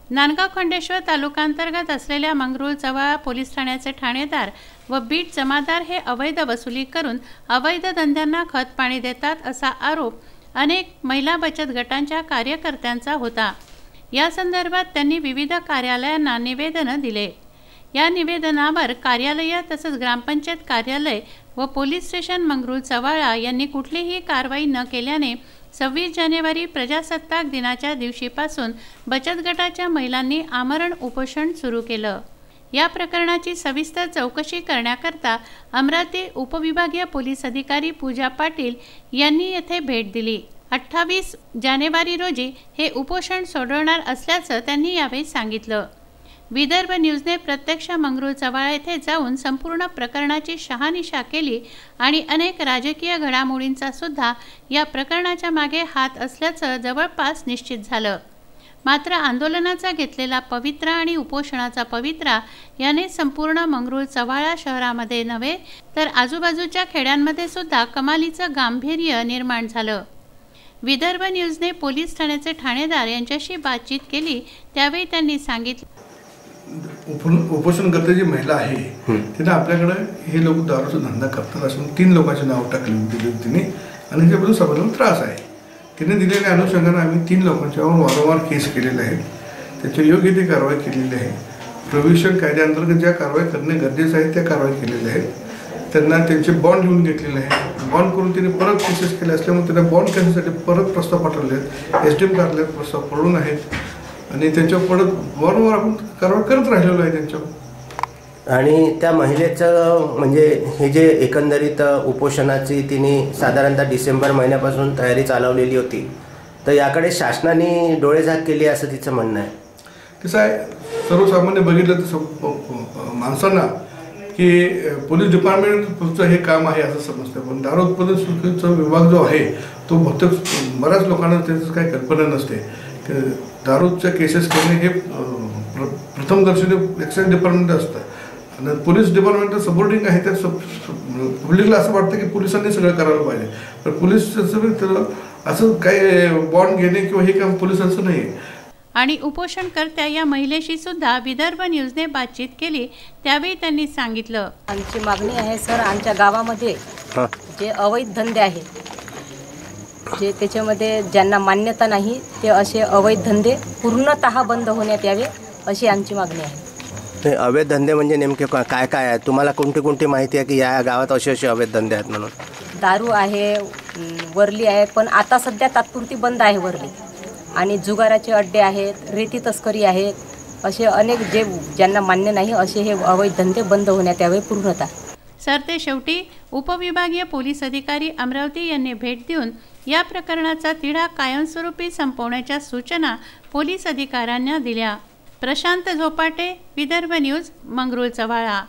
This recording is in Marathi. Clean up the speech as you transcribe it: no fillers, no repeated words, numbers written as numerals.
नांदगाव खंडेश्वर तालुकांतर्गत असलेल्या मंगरुळ चव्हाळा पोलीस ठाण्याचे ठाणेदार व बीट जमादार हे अवैध वसुली करून अवैध धंद्यांना खत पाणी देतात असा आरोप अनेक महिला बचत गटांच्या कार्यकर्त्यांचा होता। या संदर्भात त्यांनी विविध कार्यालयांना निवेदने दिले। या निवेदनावर कार्यालय तसेच ग्रामपंचायत कार्यालय व पोलीस स्टेशन मंगरुळ चव्हाळा यांनी कुठलीही कारवाई न केल्याने 26 जानेवारी प्रजासत्ताक दिनाच्या दिवशीपासून बचत गटाच्या महिलांनी आमरण उपोषण सुरू केलं। या प्रकरणाची सविस्तर चौकशी करण्याकरता अमरावती उपविभागीय पोलीस अधिकारी पूजा पाटील यांनी येथे भेट दिली। 28 जानेवारी रोजी हे उपोषण सोडवणार असल्याचं त्यांनी यावेळी सांगितलं। विदर्भ न्यूजने प्रत्यक्ष मंगरुळ चव्हाळा येथे जाऊन संपूर्ण प्रकरणाची शहानिशा केली आणि अनेक राजकीय घडामोडींचा सुद्धा या प्रकरणाच्या मागे हात असल्याचं जवळपास निश्चित झालं। मात्र आंदोलनाचा घेतलेला पवित्रा आणि उपोषणाचा पवित्रा याने संपूर्ण मंगरुळ चव्हाळा शहरामध्ये नव्हे तर आजूबाजूच्या खेड्यांमध्ये सुद्धा कमालीचं गांभीर्य निर्माण झालं। विदर्भ न्यूजने पोलीस ठाण्याचे ठाणेदार यांच्याशी बातचीत केली त्यावेळी त्यांनी सांगितलं, उपोषण करते जी महिला आहे तिने आपल्याकडे हे लोक दारूचा धंदा करतात असून 3 लोकांचे नाव टाकले दिले तिने आणि त्याच्याबद्दल सर्वांना त्रास आहे। तिने दिलेल्या अनुषंगाने आम्ही 3 लोकांच्यावर वारंवार केस केलेले आहेत, त्याची योग्य ती कारवाई केलेली आहे। प्रोव्हिशन कायद्याअंतर्गत ज्या कारवाई करणे गरजेचं आहे त्या कारवाई केलेल्या आहेत। त्यांना त्यांचे बॉन्ड लिहून घेतलेले आहे। बॉन्ड करून तिने परत केसेस केले असल्यामुळे त्यांना बॉन्ड केसेससाठी परत प्रस्ताव पाठवले आहेत। SDM कार्यालयात प्रस्ताव पडून आहेत आणि त्यांच्या परत वारंवार आपण कारवाई करत राहिलेलो आहे त्यांच्यावर। आणि त्या महिलेचं म्हणजे हे जे एकंदरीत उपोषणाची तिने साधारणतः डिसेंबर महिन्यापासून तयारी चालवलेली होती, तर याकडे शासनाने डोळेझाक केली असं तिचं म्हणणं आहे। कसं आहे, सर्वसामान्य बघितलं तर माणसांना की पोलीस डिपार्टमेंटचं हे काम आहे असं समजतं, पण दारू उत्पादन शुल्काचा विभाग जो आहे तो बहुतेक बऱ्याच लोकांना त्याचं काही कल्पना नसते। दारूच्या केसेस करणे हे प्रथमदर्शनी एक्साइज डिपार्टमेंट असतं आणि पोलीस डिपार्टमेंट सपोर्टिंग आहे। त्या पब्लिकला असं वाटतं की पोलिसांनी सगळं करायला पाहिजे, पण पोलीस असं काही बॉन्ड घेणे किंवा हे काम पोलिसांचं नाही आहे। आणि उपोषणकर्त्या या महिलेशी सुद्धा विदर्भ न्यूजने बातचीत केली त्यावेळी त्यांनी सांगितलं, आमची मागणी आहे सर, आमच्या गावामध्ये जे अवैध धंदे आहेत जे त्याच्यामध्ये ज्यांना मान्यता नाही ते असे अवैध धंदे पूर्णतः बंद होण्यात यावे अशी आमची मागणी आहे। अवैध धंदे म्हणजे नेमके काय काय आहे? तुम्हाला कोणती माहिती आहे की या गावात असे अवैध धंदे आहेत म्हणून? दारू आहे, वरली आहे, पण आता सध्या तात्पुरती बंद आहे वरली, आणि जुगाराचे अड्डे आहेत, रेती तस्करी आहेत, असे अनेक जे ज्यांना मान्य नाही असे हे अवैध धंदे बंद होण्यात यावे पूर्णतः। सरते शेवटी उपविभागीय पोलीस अधिकारी अमरावती यांनी भेट देऊन या प्रकरणाचा तिढा कायमस्वरूपी संपवण्याच्या सूचना पोलीस अधिकाऱ्यांना दिल्या। प्रशांत झोपाटे, विदर्भ न्यूज, मंगरुळ चव्हाळा।